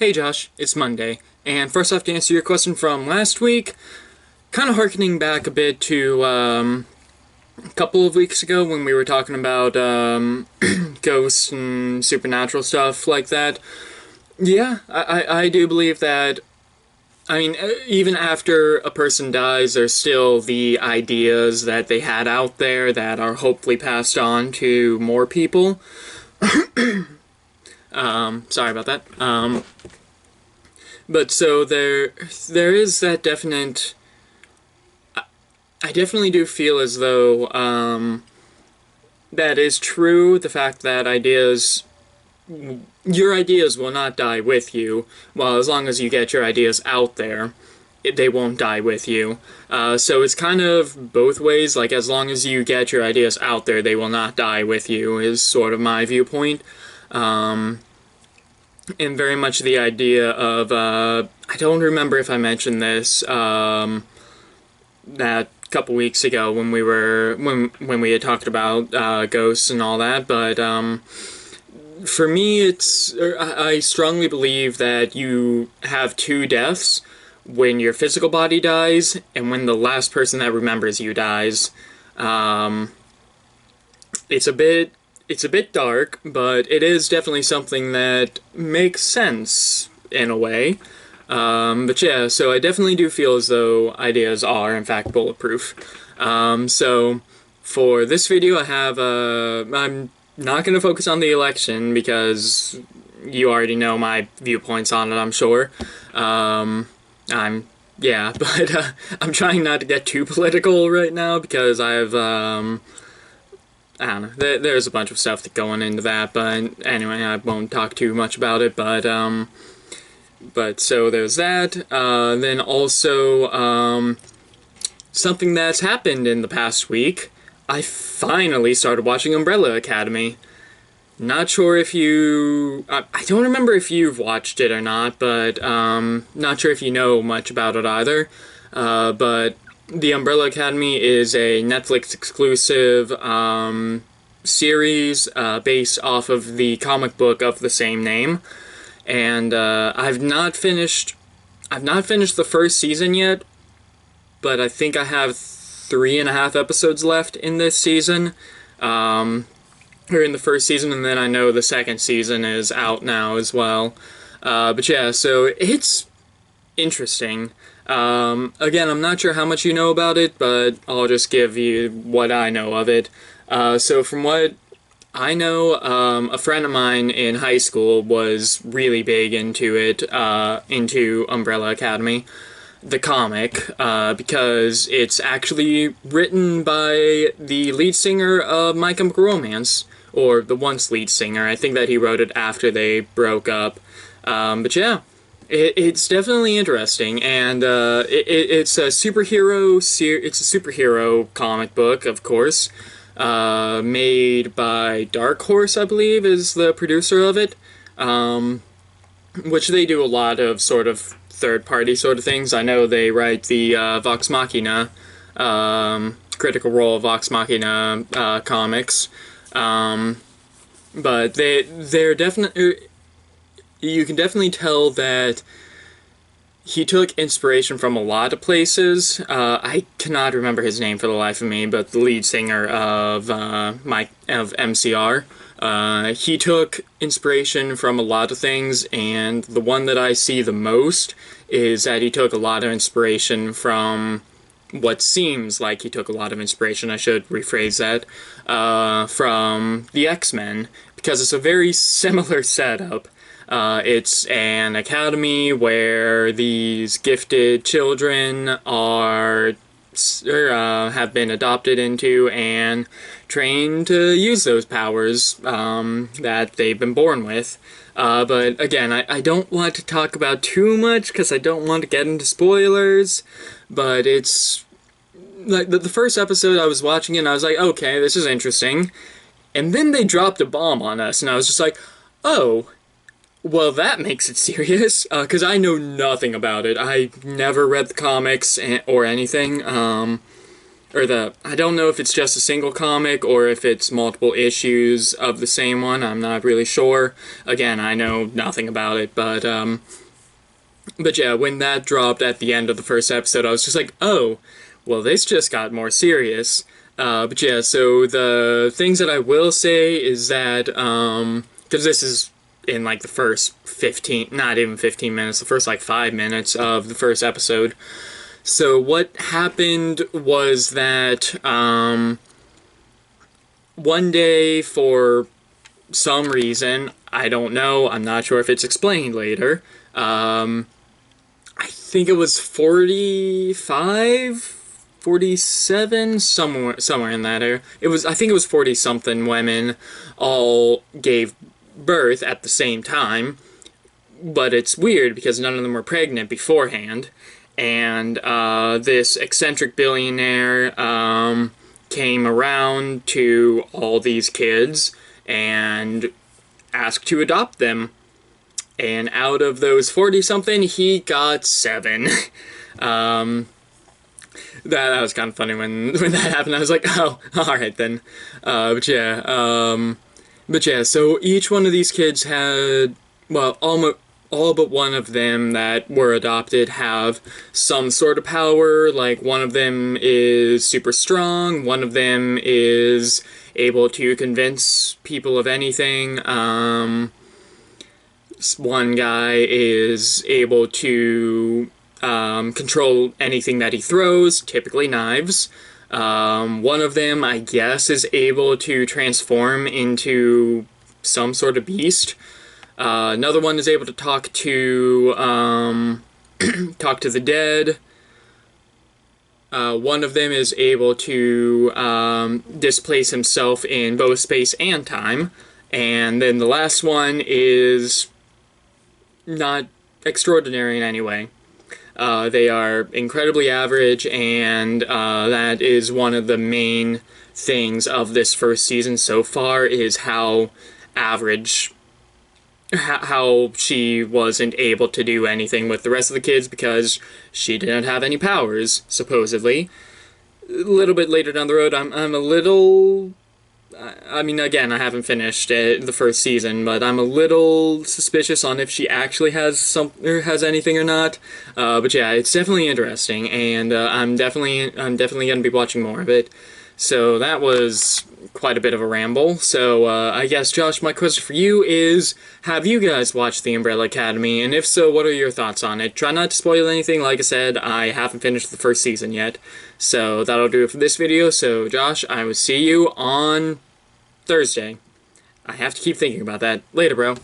Hey Josh, it's Monday, and first off, to answer your question from last week, kind of harkening back a bit to a couple of weeks ago when we were talking about ghosts and supernatural stuff like that. Yeah, I do believe that. I mean, even after a person dies, there's still the ideas that they had out there that are hopefully passed on to more people. Sorry about that. But so there is that definite. I definitely do feel as though that is true. The fact that your ideas will not die with you. Well, as long as you get your ideas out there, they won't die with you. So it's kind of both ways. Like, as long as you get your ideas out there, they will not die with you, is sort of my viewpoint. And very much the idea of, I don't remember if I mentioned this, that couple weeks ago when we had talked about ghosts and all that, but for me, I strongly believe that you have two deaths: when your physical body dies and when the last person that remembers you dies. It's a bit dark, but it is definitely something that makes sense in a way. But yeah, so I definitely do feel as though ideas are, in fact, bulletproof. So for this video, I'm not going to focus on the election because you already know my viewpoints on it, I'm sure. But I'm trying not to get too political right now because I don't know, there's a bunch of stuff going into that, but anyway, I won't talk too much about it, but so there's that. Then also, something that's happened in the past week, I finally started watching Umbrella Academy. Not sure if I don't remember if you've watched it or not, but not sure if you know much about it either. But The Umbrella Academy is a Netflix exclusive series based off of the comic book of the same name. And I've not finished the first season yet, but I think I have 3.5 episodes left in this season, or in the first season, and then I know the second season is out now as well. But yeah, so it's interesting. Again, I'm not sure how much you know about it, but I'll just give you what I know of it. So from what I know, a friend of mine in high school was really big into it, into Umbrella Academy, the comic, because it's actually written by the lead singer of My Chemical Romance, or the once lead singer. I think that he wrote it after they broke up. But yeah, it's definitely interesting, and it's a superhero comic book, of course. Made by Dark Horse, I believe, is the producer of it, which they do a lot of sort of third-party sort of things. I know they write the Vox Machina, Critical Role Vox Machina comics, but they're definitely, you can definitely tell that he took inspiration from a lot of places. I cannot remember his name for the life of me, but the lead singer of MCR. He took inspiration from a lot of things, and the one that I see the most is that he took a lot of inspiration from what seems like he took a lot of inspiration, I should rephrase that, from the X-Men, because it's a very similar setup. It's an academy where these gifted children have been adopted into and trained to use those powers that they've been born with. But again, I don't want to talk about too much because I don't want to get into spoilers, but it's like the first episode I was watching it and I was like, okay, this is interesting. And then they dropped a bomb on us and I was just like, oh, well, that makes it serious, because I know nothing about it. I never read the comics or anything. I don't know if it's just a single comic or if it's multiple issues of the same one. I'm not really sure. Again, I know nothing about it, but yeah, when that dropped at the end of the first episode, I was just like, oh, well, this just got more serious. But yeah, so the things that I will say is that, because this is in like the first 15, not even 15 minutes, the first like 5 minutes of the first episode. So what happened was that, one day, for some reason, I don't know, I'm not sure if it's explained later, I think it was 45, 47, somewhere in that area. I think it was 40 something women all gave birth at the same time, but it's weird because none of them were pregnant beforehand. And this eccentric billionaire came around to all these kids and asked to adopt them. And out of those 40-something, he got 7. That was kind of funny when that happened. I was like, oh, alright then. But yeah, so each one of these kids had, well, all but one of them that were adopted have some sort of power. Like, one of them is super strong, one of them is able to convince people of anything, one guy is able to control anything that he throws, typically knives. One of them, I guess, is able to transform into some sort of beast. Another one is able to talk to the dead. One of them is able to displace himself in both space and time. And then the last one is not extraordinary in any way. They are incredibly average, and that is one of the main things of this first season so far, is how average, how she wasn't able to do anything with the rest of the kids because she didn't have any powers, supposedly. A little bit later down the road, I'm a little... I mean, again, I haven't finished the first season, but I'm a little suspicious on if she actually has anything or not. But yeah, it's definitely interesting, and I'm definitely gonna be watching more of it. So that was quite a bit of a ramble. So I guess, Josh, my question for you is, have you guys watched The Umbrella Academy? And if so, what are your thoughts on it? Try not to spoil anything. Like I said, I haven't finished the first season yet. So that'll do it for this video. So Josh, I will see you on Thursday. I have to keep thinking about that. Later, bro.